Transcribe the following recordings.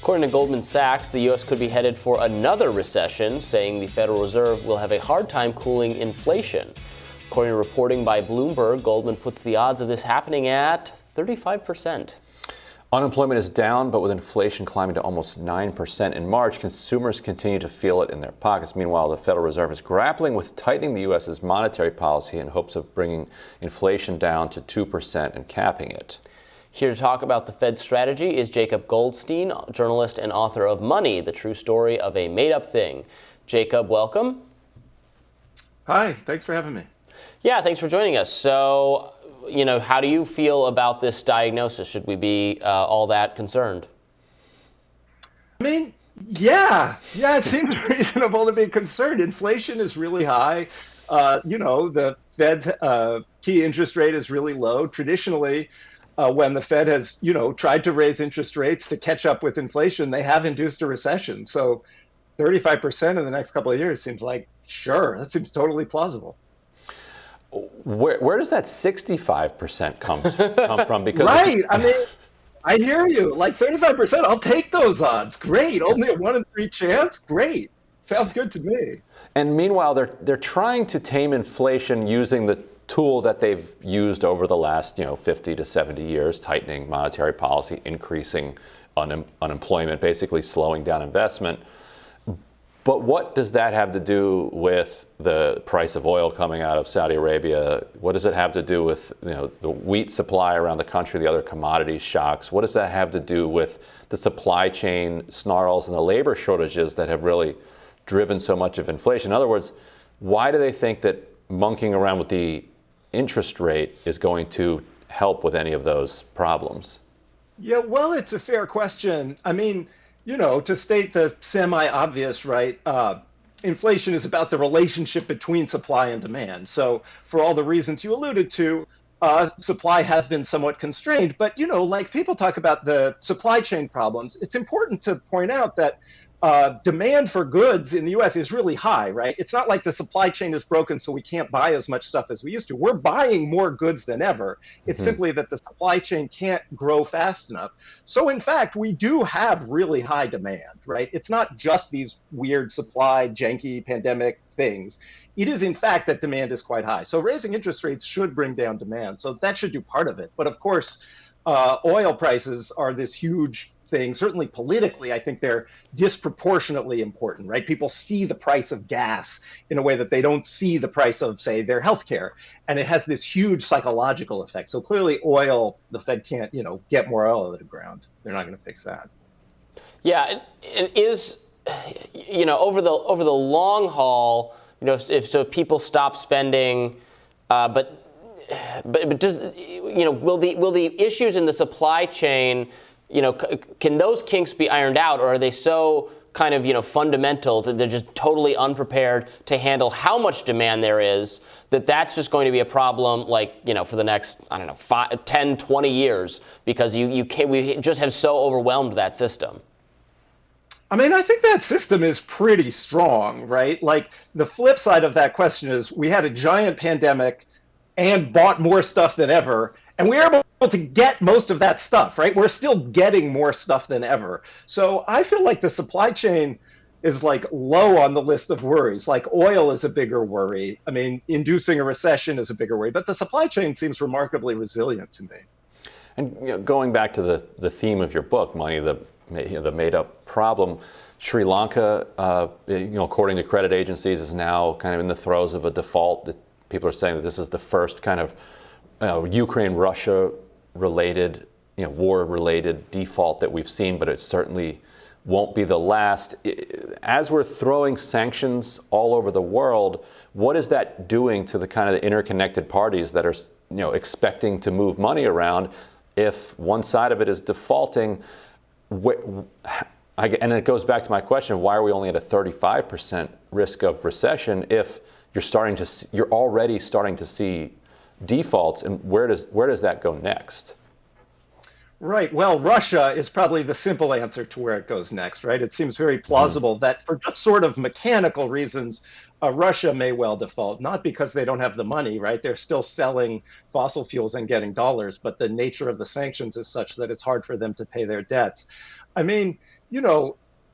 According to Goldman Sachs, the U.S. could be headed for another recession, saying the Federal Reserve will have a hard time cooling inflation. According to reporting by Bloomberg, Goldman puts the odds of this happening at 35%. Unemployment is down, but with inflation climbing to almost 9% in March, consumers continue to feel it in their pockets. Meanwhile, the Federal Reserve is grappling with tightening the U.S.'s monetary policy in hopes of bringing inflation down to 2% and capping it. Here to talk about the Fed's strategy is Jacob Goldstein, journalist and author of Money, the True Story of a Made-Up Thing. Jacob, welcome. Hi, thanks for having me. Yeah, thanks for joining us. So, how do you feel about this diagnosis? Should we be all that concerned? I mean, yeah, it seems reasonable to be concerned. Inflation is really high. The Fed's key interest rate is really low. Traditionally, when the Fed has, tried to raise interest rates to catch up with inflation, they have induced a recession. So 35% in the next couple of years seems like, sure, that seems totally plausible. Where does that 65% come from? Because right. I mean, I hear you. Like 35%, I'll take those odds. Great. Only a 1 in 3 chance. Great. Sounds good to me. And meanwhile, they're trying to tame inflation using the tool that they've used over the last 50 to 70 years, tightening monetary policy, increasing unemployment, basically slowing down investment. But what does that have to do with the price of oil coming out of Saudi Arabia? What does it have to do with the wheat supply around the country, the other commodity shocks? What does that have to do with the supply chain snarls and the labor shortages that have really driven so much of inflation? In other words, why do they think that monkeying around with the interest rate is going to help with any of those problems? Yeah, well, it's a fair question. I mean, to state the semi-obvious, right, inflation is about the relationship between supply and demand. So for all the reasons you alluded to, supply has been somewhat constrained. But, like people talk about the supply chain problems, it's important to point out that demand for goods in the U.S. is really high, right? It's not like the supply chain is broken so we can't buy as much stuff as we used to. We're buying more goods than ever. It's simply that the supply chain can't grow fast enough. So in fact, we do have really high demand, right? It's not just these weird supply, janky pandemic things. It is in fact that demand is quite high. So raising interest rates should bring down demand. So that should do part of it. But of course, oil prices are this huge thing. Certainly politically, I think they're disproportionately important, right? People see the price of gas in a way that they don't see the price of, say, their healthcare. And it has this huge psychological effect. So clearly oil, the Fed can't, get more oil out of the ground. They're not going to fix that. Yeah, it is, over the long haul, if people stop spending, but does, will the issues in the supply chain, can those kinks be ironed out, or are they so kind of, fundamental that they're just totally unprepared to handle how much demand there is, that's just going to be a problem, for the next, 5, 10, 20 years, because we just have so overwhelmed that system? I mean, I think that system is pretty strong, right? Like the flip side of that question is we had a giant pandemic and bought more stuff than ever. And we were able to get most of that stuff, right? We're still getting more stuff than ever. So I feel like the supply chain is low on the list of worries. Like oil is a bigger worry. I mean, inducing a recession is a bigger worry, but the supply chain seems remarkably resilient to me. And going back to the theme of your book, Money, the made-up problem, Sri Lanka, according to credit agencies, is now kind of in the throes of a default. That people are saying that this is the first kind of Ukraine-Russia related, war-related default that we've seen, but it certainly won't be the last. As we're throwing sanctions all over the world, what is that doing to the kind of the interconnected parties that are, expecting to move money around? If one side of it is defaulting, and it goes back to my question: why are we only at a 35% risk of recession if you're already starting to see defaults, and where does that go next? Right. Well, Russia is probably the simple answer to where it goes next, right? It seems very plausible that for just sort of mechanical reasons, Russia may well default, not because they don't have the money, right? They're still selling fossil fuels and getting dollars, but the nature of the sanctions is such that it's hard for them to pay their debts. I mean,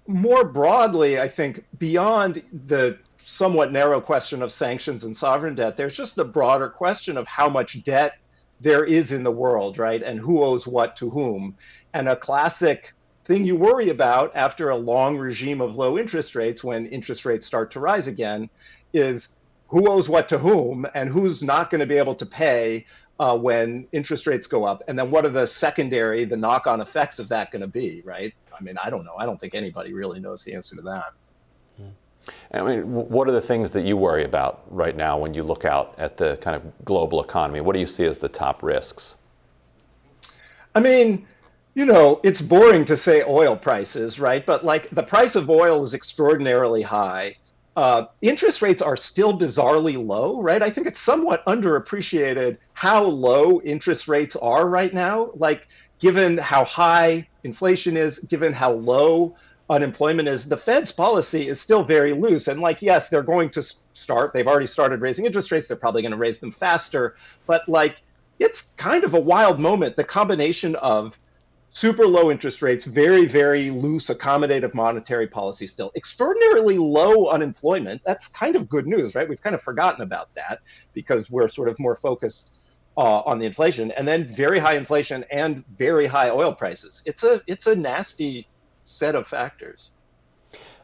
more broadly, I think beyond the somewhat narrow question of sanctions and sovereign debt, there's just the broader question of how much debt there is in the world, right? And who owes what to whom. And a classic thing you worry about after a long regime of low interest rates, when interest rates start to rise again, is who owes what to whom and who's not going to be able to pay when interest rates go up. And then what are the knock-on effects of that going to be, right? I mean, I don't know. I don't think anybody really knows the answer to that. I mean, what are the things that you worry about right now when you look out at the kind of global economy? What do you see as the top risks? I mean, it's boring to say oil prices, right? But like the price of oil is extraordinarily high. Interest rates are still bizarrely low, right? I think it's somewhat underappreciated how low interest rates are right now. Like, given how high inflation is, given how low unemployment is, the Fed's policy is still very loose. And like, yes, they've already started raising interest rates. They're probably going to raise them faster. But like, it's kind of a wild moment. The combination of super low interest rates, very, very loose, accommodative monetary policy still, extraordinarily low unemployment. That's kind of good news, right? We've kind of forgotten about that because we're sort of more focused on the inflation, and then very high inflation and very high oil prices. It's a nasty set of factors.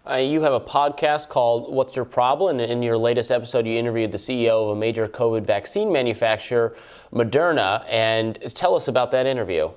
You have a podcast called What's Your Problem? And in your latest episode, you interviewed the CEO of a major COVID vaccine manufacturer, Moderna. And tell us about that interview.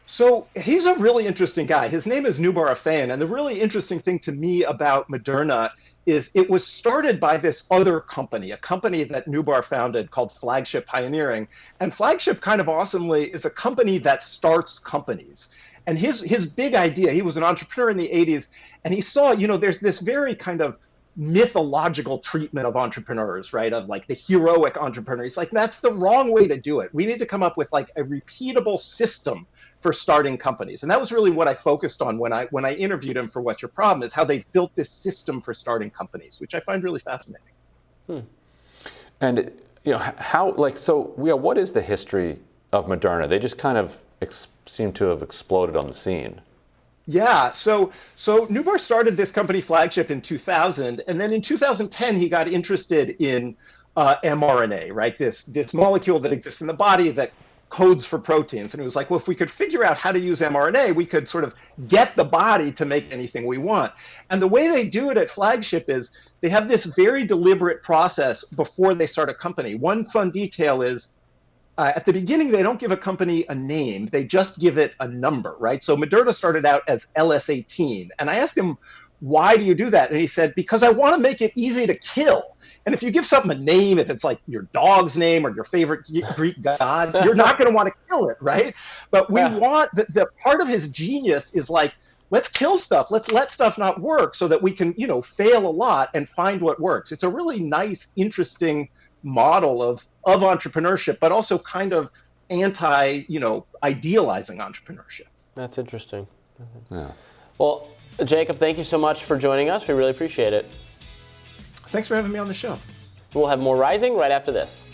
So he's a really interesting guy. His name is Noubar Afeyan. And the really interesting thing to me about Moderna is it was started by this other company, a company that Noubar founded called Flagship Pioneering. And Flagship, kind of awesomely, is a company that starts companies. And his big idea, he was an entrepreneur in the 80s, and he saw, there's this very kind of mythological treatment of entrepreneurs, right? Of like the heroic entrepreneur. He's like, that's the wrong way to do it. We need to come up with like a repeatable system for starting companies. And that was really what I focused on when I interviewed him for What's Your Problem, is how they've built this system for starting companies, which I find really fascinating. And what is the history of Moderna? They just kind of seem to have exploded on the scene. Yeah, so Noubar started this company Flagship in 2000, and then in 2010 he got interested in mRNA, right? This molecule that exists in the body that codes for proteins, and he was like, well, if we could figure out how to use mRNA, we could sort of get the body to make anything we want. And the way they do it at Flagship is they have this very deliberate process before they start a company. One fun detail is at the beginning, they don't give a company a name. They just give it a number, right? So Moderna started out as LS18. And I asked him, why do you do that? And he said, because I want to make it easy to kill. And if you give something a name, if it's like your dog's name or your favorite Greek god, you're not going to want to kill it, right? But we want, the part of his genius is like, let's kill stuff. Let's let stuff not work so that we can, fail a lot and find what works. It's a really nice, interesting model of entrepreneurship, but also kind of idealizing entrepreneurship. That's interesting. Yeah. Well, Jacob, thank you so much for joining us. We really appreciate it. Thanks for having me on the show. We'll have more Rising right after this.